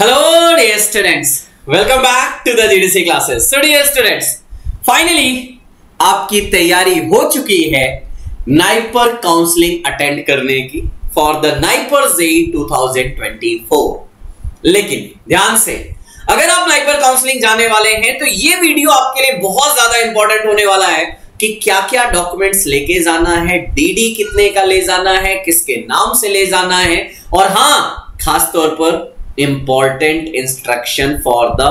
Hello dear students, welcome back to the GDC classes. So dear students, finally आपकी तैयारी हो चुकी है नाइपर काउंसलिंग अटेंड करने की फॉर द नाइपर जेई 2024। लेकिन ध्यान से, अगर आप नाइपर काउंसलिंग जाने वाले हैं तो ये वीडियो आपके लिए बहुत ज्यादा इंपॉर्टेंट होने वाला है कि क्या क्या डॉक्यूमेंट्स लेके जाना है, डीडी कितने का ले जाना है, किसके नाम से ले जाना है, और हाँ खास तौर पर important instruction for the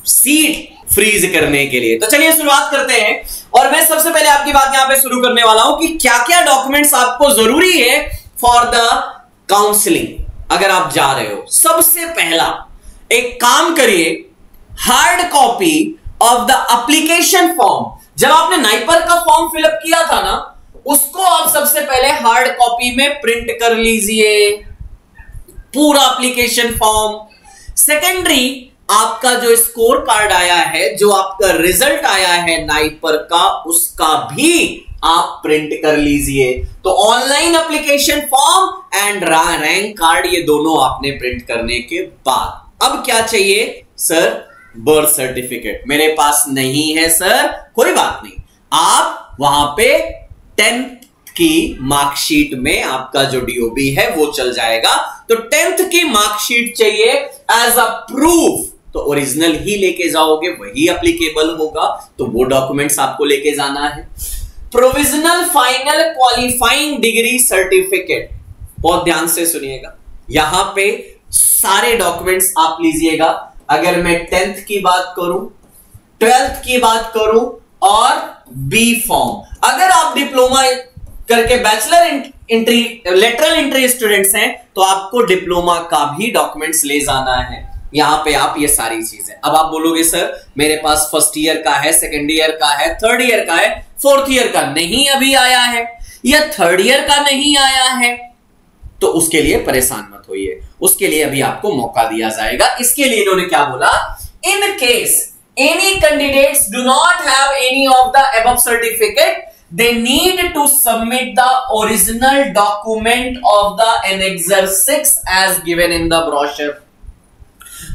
seat freeze करने के लिए। तो चलिए शुरुआत करते हैं, और मैं सबसे पहले आपकी बात यहां पे शुरू करने वाला हूं कि क्या क्या डॉक्यूमेंट्स आपको जरूरी है फॉर द काउंसलिंग अगर आप जा रहे हो। सबसे पहला एक काम करिए, hard copy of the application form. जब आपने नाइपर का फॉर्म फिलअप किया था ना, उसको आप सबसे पहले हार्ड कॉपी में प्रिंट कर लीजिए, पूरा एप्लीकेशन फॉर्म। सेकेंडरी आपका जो स्कोर कार्ड आया है, जो आपका रिजल्ट आया है नाइपर का, उसका भी आप प्रिंट कर लीजिए। तो online application form and rank card, ये दोनों आपने प्रिंट करने के बाद अब क्या चाहिए सर? Birth certificate. मेरे पास नहीं है सर, कोई बात नहीं, आप वहां पे 10th की मार्कशीट में आपका जो डीओबी है वो चल जाएगा। तो 10th की मार्कशीट चाहिए एज अ प्रूफ, तो ओरिजिनल ही लेके जाओगे, वही एप्लीकेबल होगा, तो वो डॉक्यूमेंट्स आपको लेके जाना है। Provisional final qualifying degree certificate, बहुत ध्यान से सुनिएगा, यहां पे सारे डॉक्यूमेंट्स आप लीजिएगा। अगर मैं 10th की बात करूं, 12th की बात करूं और बी फॉर्म, अगर आप डिप्लोमा करके bachelor entry lateral entry students हैं तो आपको डिप्लोमा का भी डॉक्यूमेंट्स ले जाना है। यहां पे आप ये सारी चीजें, अब आप बोलोगे सर मेरे पास फर्स्ट ईयर का है, सेकेंड ईयर का है, थर्ड ईयर का है, फोर्थ ईयर का नहीं अभी आया है, या थर्ड ईयर का नहीं आया है, तो उसके लिए परेशान मत होइए, उसके लिए अभी आपको मौका दिया जाएगा। इसके लिए इन्होंने क्या बोला, in case any candidates do not have any of the above certificate, they need to submit the original document of the annexure 6 as given in the brochure।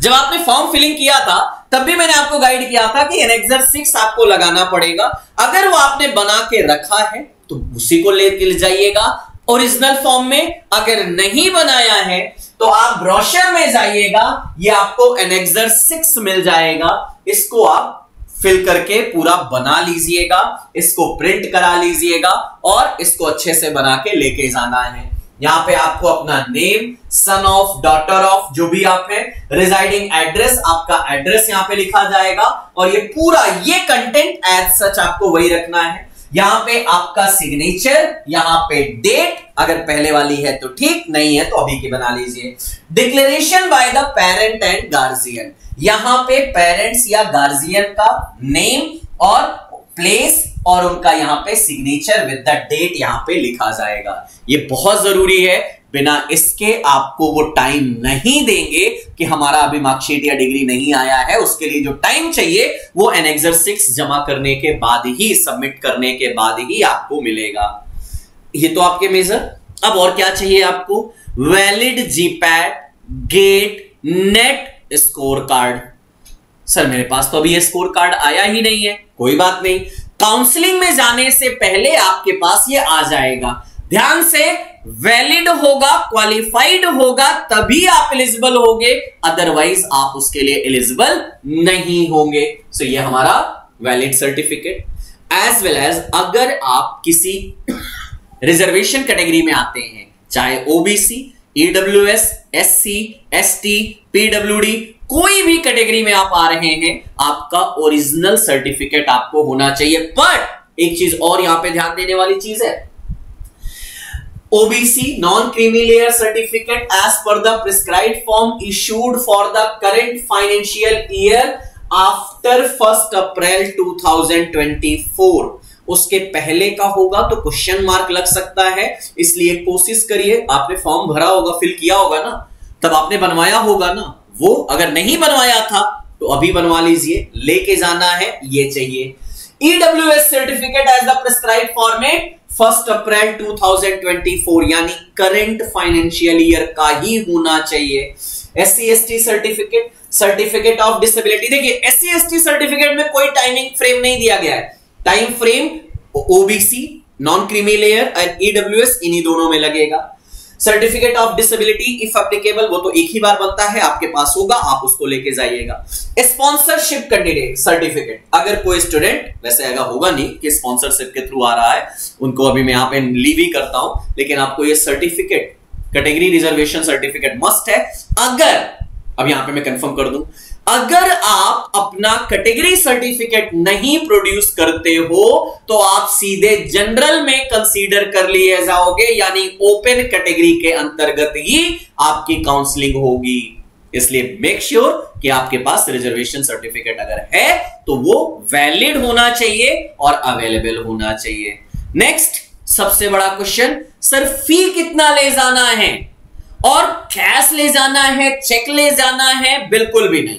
जब आपने फॉर्म फिलिंग किया था तब भी मैंने आपको गाइड किया था कि annexure 6 आपको लगाना पड़ेगा। अगर वो आपने बना के रखा है तो उसी को लेके जाइएगा ओरिजिनल फॉर्म में, अगर नहीं बनाया है तो आप ब्रोशर में जाइएगा, ये आपको annexure 6 मिल जाएगा, इसको आप फिल करके पूरा बना लीजिएगा, इसको प्रिंट करा लीजिएगा और इसको अच्छे से बना के लेके जाना है। यहां पे आपको अपना name, son of, daughter of, जो भी आप है, रिजाइडिंग एड्रेस, आपका एड्रेस यहां पे लिखा जाएगा, और ये पूरा ये कंटेंट एज सच आपको वही रखना है। यहां पे आपका सिग्नेचर, यहां पे डेट, अगर पहले वाली है तो ठीक, नहीं है तो अभी की बना लीजिए। Declaration by the parent and guardian, यहां पे पेरेंट्स या गार्जियन का नेम और प्लेस और उनका यहां पे सिग्नेचर विद द डेट यहां पे लिखा जाएगा। ये बहुत जरूरी है, बिना इसके आपको वो टाइम नहीं देंगे कि हमारा अभी मार्कशीट या डिग्री नहीं आया है। उसके लिए जो टाइम चाहिए वो एनेक्सर 6 जमा करने के बाद ही, सबमिट करने के बाद ही आपको मिलेगा। ये तो आपके मेजर। अब और क्या चाहिए आपको? Valid GPAT, GATE, NET score card. Sir मेरे पास तो अभी ये स्कोर कार्ड आया ही नहीं है, कोई बात नहीं, काउंसलिंग में जाने से पहले आपके पास ये आ जाएगा। ध्यान से, वैलिड होगा, क्वालिफाइड होगा तभी आप एलिजिबल होंगे, अदरवाइज आप उसके लिए एलिजिबल नहीं होंगे। सो ये हमारा valid certificate, as well as अगर आप किसी रिजर्वेशन कैटेगरी में आते हैं, चाहे OBC, EWS, SC, ST, PWD, कोई भी कैटेगरी में आप आ रहे हैं, आपका ओरिजिनल सर्टिफिकेट आपको होना चाहिए। पर एक चीज और यहां पे ध्यान देने वाली चीज है, OBC non creamy layer certificate as per the prescribed form issued for the current financial year after 1 April 2024। उसके पहले का होगा तो क्वेश्चन मार्क लग सकता है, इसलिए कोशिश करिए, आपने फॉर्म भरा होगा, फिल किया होगा ना, तब आपने बनवाया होगा ना, वो अगर नहीं बनवाया था तो अभी बनवा लीजिए, लेके जाना है, ये चाहिए। EWS certificate as the prescribed format 1 April 2024, यानी करंट फाइनेंशियल ईयर का ही होना चाहिए। SC ST certificate, certificate of disability. देखिए SC ST सर्टिफिकेट में कोई टाइमिंग फ्रेम नहीं दिया गया है। Time frame OBC, non creamy layer और EWS इन्हीं दोनों में लगेगा। Certificate of disability if applicable वो तो एक ही बार बनता है, आपके पास होगा, आप उसको लेके जाइएगा। स्पॉन्सरशिप कैंडिडेट सर्टिफिकेट, अगर कोई स्टूडेंट, वैसे अगर होगा नहीं कि स्पॉन्सरशिप के थ्रू आ रहा है, उनको अभी मैं यहाँ पे लीव ही करता हूं, लेकिन आपको ये certificate, category reservation certificate must है। अगर अब यहां पे मैं कंफर्म कर दूं, अगर आप अपना कैटेगरी सर्टिफिकेट नहीं प्रोड्यूस करते हो तो आप सीधे जनरल में कंसीडर कर लिए जाओगे, यानी ओपन कैटेगरी के अंतर्गत ही आपकी काउंसलिंग होगी। इसलिए मेक श्योर कि आपके पास रिजर्वेशन सर्टिफिकेट अगर है तो वो वैलिड होना चाहिए और अवेलेबल होना चाहिए। नेक्स्ट सबसे बड़ा क्वेश्चन, सर फी कितना ले जाना है और कैश ले जाना है, चेक ले जाना है? बिल्कुल भी नहीं,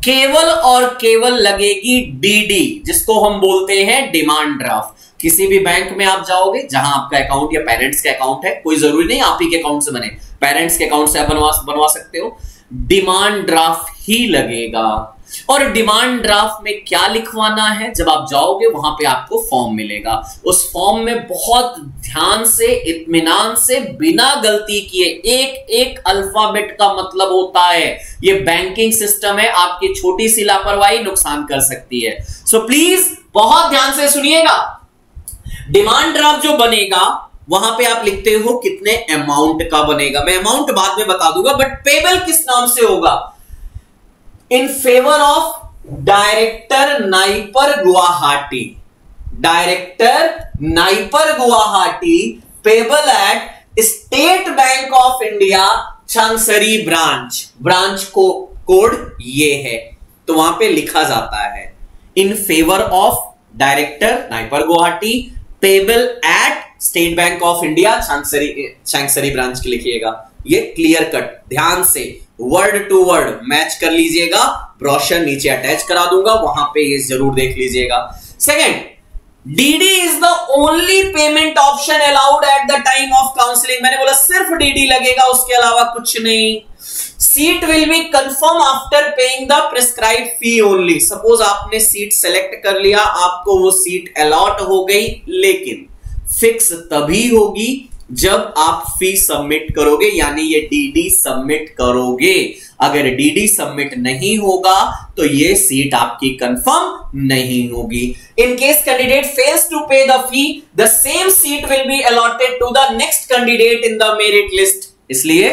केवल और केवल लगेगी डीडी, जिसको हम बोलते हैं डिमांड ड्राफ्ट। किसी भी बैंक में आप जाओगे जहां आपका अकाउंट या पेरेंट्स का अकाउंट है, कोई जरूरी नहीं आप ही के अकाउंट से बने, पेरेंट्स के अकाउंट से आप बनवा सकते हो, डिमांड ड्राफ्ट ही लगेगा। और डिमांड ड्राफ्ट में क्या लिखवाना है, जब आप जाओगे वहां पे आपको फॉर्म मिलेगा। उस फॉर्म में बहुत ध्यान से, इत्मीनान से, बिना गलती किए एक एक अल्फाबेट का मतलब होता है। ये बैंकिंग सिस्टम है, आपकी छोटी सी लापरवाही नुकसान कर सकती है। सो प्लीज बहुत ध्यान से सुनिएगा। डिमांड ड्राफ्ट जो बनेगा वहां पे आप लिखते हो कितने अमाउंट का बनेगा, मैं अमाउंट बाद में बता दूंगा, बट पेबल किस नाम से होगा? In favour of director NIPER Guwahati, director NIPER Guwahati, payable at State Bank of India Changsari branch. Branch को कोड ये है, तो वहां पे लिखा जाता है in favour of director NIPER Guwahati, payable at State Bank of India Changsari branch के लिखिएगा। ये क्लियर कट, ध्यान से वर्ड टू वर्ड मैच कर लीजिएगा। ब्रोशर नीचे अटैच करा दूंगा, वहां पे ये जरूर देख लीजिएगा। Second, DD is the only payment option allowed at the time of counselling. मैंने बोला सिर्फ डीडी लगेगा, उसके अलावा कुछ नहीं। Seat will be confirm after paying the prescribed fee only. Suppose आपने सीट सेलेक्ट कर लिया, आपको वो सीट अलॉट हो गई, लेकिन फिक्स तभी होगी जब आप फी सबमिट करोगे, यानी ये डीडी सबमिट करोगे। अगर डीडी सबमिट नहीं होगा तो ये सीट आपकी कंफर्म नहीं होगी। In case candidate fails to pay the fee, the same seat will be allotted to the next candidate in the merit list. इसलिए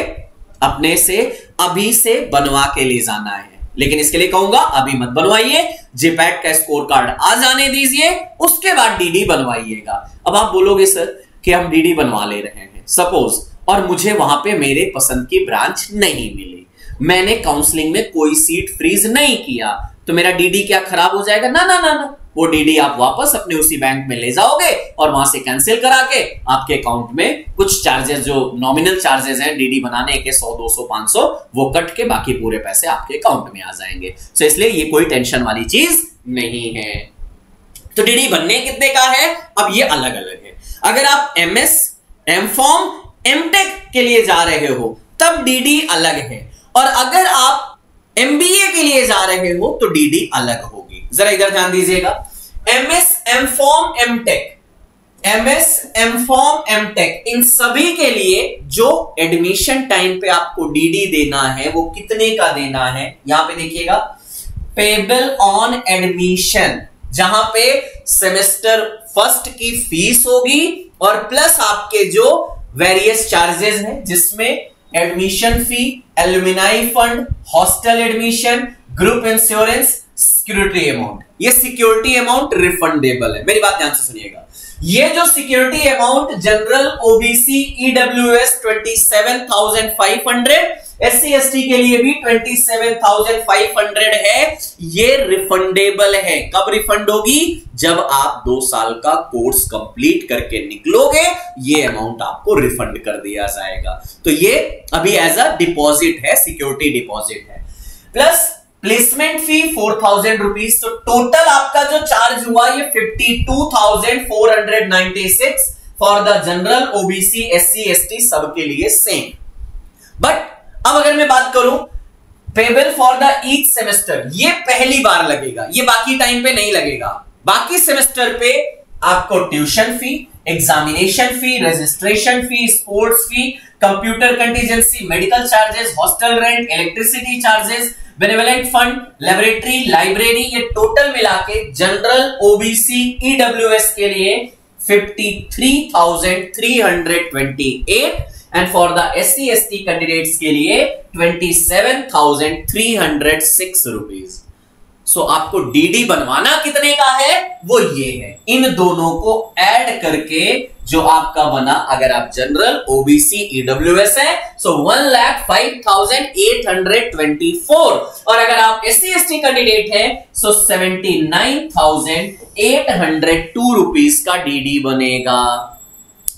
अपने से अभी से बनवा के ले जाना है, लेकिन इसके लिए कहूंगा अभी मत बनवाइए, जेपैट का स्कोर कार्ड आ जाने दीजिए, उसके बाद डीडी बनवाइएगा। अब आप बोलोगे सर कि हम डीडी बनवा ले रहे हैं सपोज, और मुझे वहां पे मेरे पसंद की ब्रांच नहीं मिली, मैंने काउंसलिंग में कोई सीट फ्रीज नहीं किया, तो मेरा डीडी क्या खराब हो जाएगा? ना ना ना ना, वो डीडी आप वापस अपने उसी बैंक में ले जाओगे और वहां से कैंसिल करा के आपके अकाउंट में कुछ चार्जेस, जो नॉमिनल चार्जेस हैं डीडी बनाने के 100, 200, 500, वो कट के बाकी पूरे पैसे आपके अकाउंट में आ जाएंगे। तो इसलिए ये कोई टेंशन वाली चीज नहीं है। तो डीडी बनने कितने का है, अब ये अलग अलग है। अगर आप MS, M.Pharm, M.Tech के लिए जा रहे हो तब डीडी अलग है, और अगर आप MBA के लिए जा रहे हो तो डीडी अलग होगी। जरा इधर ध्यान दीजिएगा। MS, M.Pharm, M.Tech, MS, M.Pharm, M.Tech, इन सभी के लिए जो एडमिशन टाइम पे आपको डीडी देना है वो कितने का देना है, यहां पे देखिएगा, पेबल ऑन एडमिशन, जहां पे सेमेस्टर फर्स्ट की फीस होगी और प्लस आपके जो वेरियस चार्जेस हैं, जिसमें admission fee, alumni fund, hostel admission, group insurance, security amount. ये सिक्योरिटी अमाउंट रिफंडेबल है, मेरी बात ध्यान से सुनिएगा। ये जो security amount general, OBC, EWS 27,500, SC ST के लिए भी 27,500 है, ये रिफंडेबल है। कब रिफंड होगी? जब आप 2 साल का कोर्स कंप्लीट करके निकलोगे, ये अमाउंट आपको रिफंड कर दिया जाएगा। तो ये अभी एज अ डिपॉजिट है, सिक्योरिटी डिपॉजिट है। प्लस प्लेसमेंट फी 4,000 रुपीज। तो टोटल आपका जो चार्ज हुआ ये 52,496 for the general, OBC, SC ST सबके लिए सेम। बट अब अगर मैं बात करूं payable for the each semester, ये पहली बार लगेगा, ये बाकी टाइम पे नहीं लगेगा। बाकी सेमेस्टर पे आपको tuition fee, examination fee, registration fee, sports fee, computer contingency, medical charges, hostel rent, electricity charges, benevolent fund, laboratory, library, ये टोटल मिला के जनरल, ओबीसी, ईडब्ल्यूएस के लिए 53,328 and for the SC ST candidates के लिए 27,306 rupees. सो आपको DD बनवाना कितने का है वो ये है, इन दोनों को ऐड करके जो आपका बना, अगर आप जनरल, ओबीसी, ईडब्ल्यूएस है सो 1,05,824 और अगर आप SC ST कैंडिडेट है सो 79,802 रुपीज का डीडी बनेगा।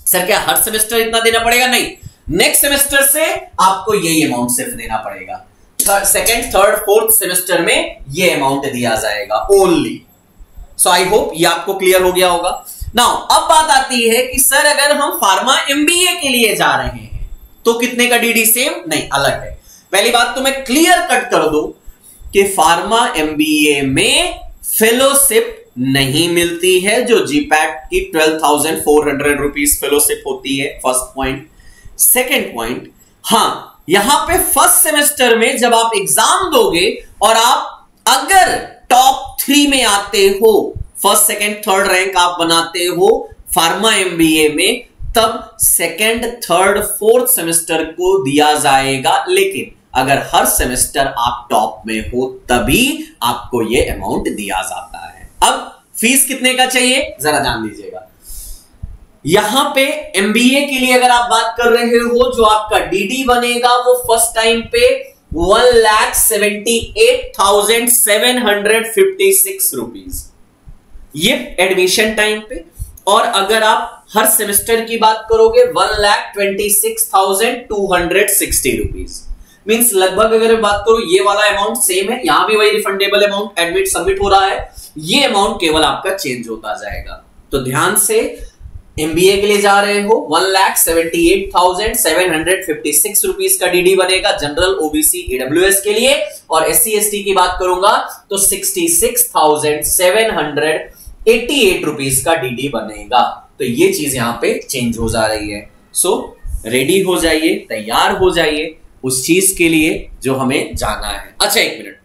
सर क्या हर सेमेस्टर इतना देना पड़ेगा? नहीं, नेक्स्ट सेमेस्टर से आपको यही अमाउंट सिर्फ देना पड़ेगा। सेकेंड, थर्ड, फोर्थ सेमेस्टर में ये अमाउंट दिया जाएगा ओनली। सो आई होप ये आपको क्लियर हो गया होगा। नाउ अब बात आती है कि सर अगर हम फार्मा एमबीए के लिए जा रहे हैं तो कितने का डीडी? सेम नहीं, अलग है। पहली बात तो मैं क्लियर कट कर दूं कि फार्मा एमबीए में फेलोशिप नहीं मिलती है, जो जीपैट की 12,400 रुपीज फेलोशिप होती है। First point. सेकेंड पॉइंट, हां यहां पे फर्स्ट सेमेस्टर में जब आप एग्जाम दोगे और आप अगर टॉप 3 में आते हो, फर्स्ट, सेकेंड, थर्ड रैंक आप बनाते हो फार्मा एमबीए में, तब सेकेंड, थर्ड, फोर्थ सेमेस्टर को दिया जाएगा। लेकिन अगर हर सेमेस्टर आप टॉप में हो तभी आपको यह अमाउंट दिया जाता है। अब फीस कितने का चाहिए जरा ध्यान दीजिएगा। यहां पे एमबीए के लिए अगर आप बात कर रहे हो, जो आपका डीडी बनेगा वो फर्स्ट टाइम पे 1,78,756 रुपीज, ये एडमिशन टाइम पे। और अगर आप हर सेमेस्टर की बात करोगे 1,26,260 रुपीज। मींस लगभग अगर मैं बात करूं ये वाला अमाउंट सेम है, यहां भी वही रिफंडेबल अमाउंट एडमिट सबमिट हो रहा है, ये अमाउंट केवल आपका चेंज होता जाएगा। तो ध्यान से, एमबीए के लिए जा रहे हो 1,78,756 रुपीज का डीडी बनेगा जनरल, ओबीसी, ईडब्ल्यूएस के लिए। और SC ST की बात करूंगा तो 66,788 रुपीज का डीडी बनेगा। तो ये चीज यहां पे चेंज हो जा रही है। सो रेडी हो जाइए, तैयार हो जाइए उस चीज के लिए जो हमें जाना है। अच्छा एक मिनट,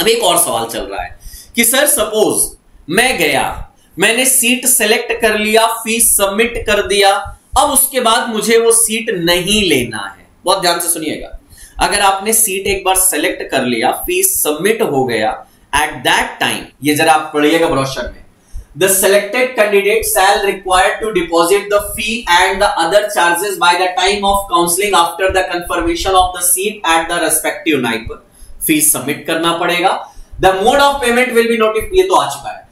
अब एक और सवाल चल रहा है कि सर सपोज मैं गया, मैंने सीट सेलेक्ट कर लिया, फीस सबमिट कर दिया, अब उसके बाद मुझे वो सीट नहीं लेना है। बहुत ध्यान से सुनिएगा, अगर आपने सीट एक बार सेलेक्ट कर लिया, फीस सबमिट हो गया, एट दैट टाइम, ये जरा आप पढ़िएगा ब्रोशर में, the selected candidate shall required to deposit the fee and the other charges by the time of counselling after the confirmation of the seat at the respective night. Fees submit करना पड़ेगा। The mode of payment will be notified, ये तो आ चुका है।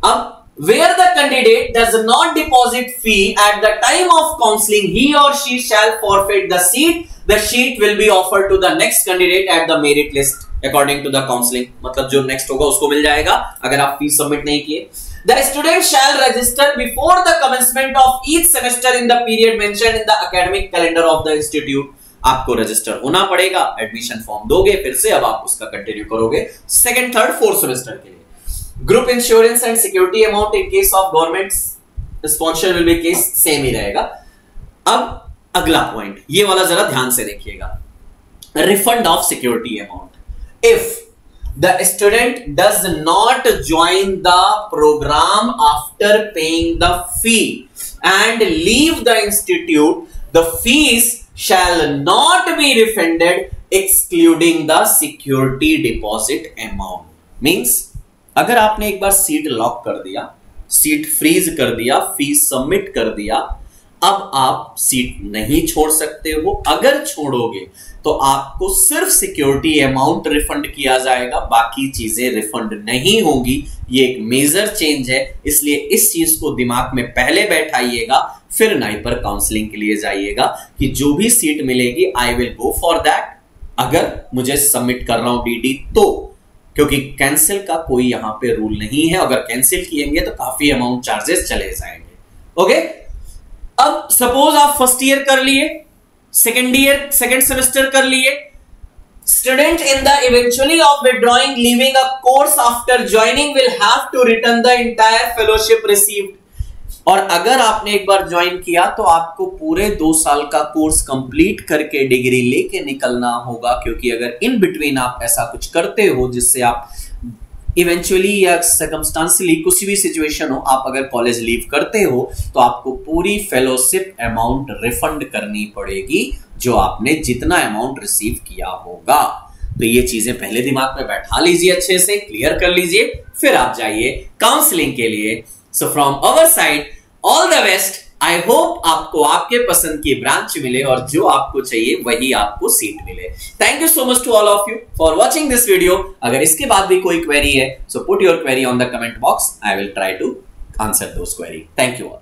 अब where the candidate does not deposit fee at the time of counseling, he or she shall forfeit the seat. The seat will be offered to the next candidate at the merit list according to the counseling. मतलब जो next होगा उसको मिल जाएगा अगर आप fees submit नहीं किए। The student shall register before the commencement of each semester in the period mentioned in the academic calendar of the institute. आपको रजिस्टर होना पड़ेगा, एडमिशन फॉर्म दोगे, फिर से अब आप उसका कंटिन्यू करोगे सेकंड, थर्ड, फोर्थ सेमेस्टर के लिए। Group insurance and security amount in case of government sponsor will be case same ही रहेगा। अब अगला पॉइंट, ये वाला जरा ध्यान से देखिएगा, refund of security amount. If the student does not join the programme after paying the fee and leave the institute, the fees shall not be refunded excluding the security deposit amount. Means अगर आपने एक बार seat lock कर दिया, seat freeze कर दिया, fees submit कर दिया, अब आप सीट नहीं छोड़ सकते हो। अगर छोड़ोगे तो आपको सिर्फ सिक्योरिटी अमाउंट रिफंड किया जाएगा, बाकी चीजें रिफंड नहीं होंगी। ये एक मेजर चेंज है, इसलिए इस चीज को दिमाग में पहले बैठाइएगा, फिर नाइपर काउंसलिंग के लिए जाइएगा कि जो भी सीट मिलेगी I will go for that, अगर मुझे सबमिट कर रहा हूं डीडी तो, क्योंकि कैंसिल का कोई यहां पे रूल नहीं है। अगर कैंसिल किएंगे तो काफी अमाउंट चार्जेस चले जाएंगे। ओके, अब सपोज आप फर्स्ट ईयर कर लिए, सेकेंड ईयर, सेकेंड सेमेस्टर कर लिए, Student in the eventually of withdrawing, leaving a course after joining will have to return the entire fellowship received. और अगर आपने एक बार ज्वाइन किया तो आपको पूरे 2 साल का कोर्स कंप्लीट करके डिग्री लेके निकलना होगा, क्योंकि अगर इन बिटवीन आप ऐसा कुछ करते हो जिससे आप इवेंचुअली या सर्कमस्टांशियली कुछ भी सिचुएशन हो, आप अगर कॉलेज लीव करते हो तो आपको पूरी फेलोशिप अमाउंट रिफंड करनी पड़ेगी, जो आपने जितना अमाउंट रिसीव किया होगा। तो ये चीजें पहले दिमाग में बैठा लीजिए, अच्छे से क्लियर कर लीजिए, फिर आप जाइए काउंसलिंग के लिए। So from our side all the best. I hope आपको आपके पसंद की ब्रांच मिले और जो आपको चाहिए वही आपको सीट मिले। Thank you so much to all of you for watching this video. अगर इसके बाद भी कोई क्वेरी है, so put your query on the comment box. I will try to answer those query. Thank you all.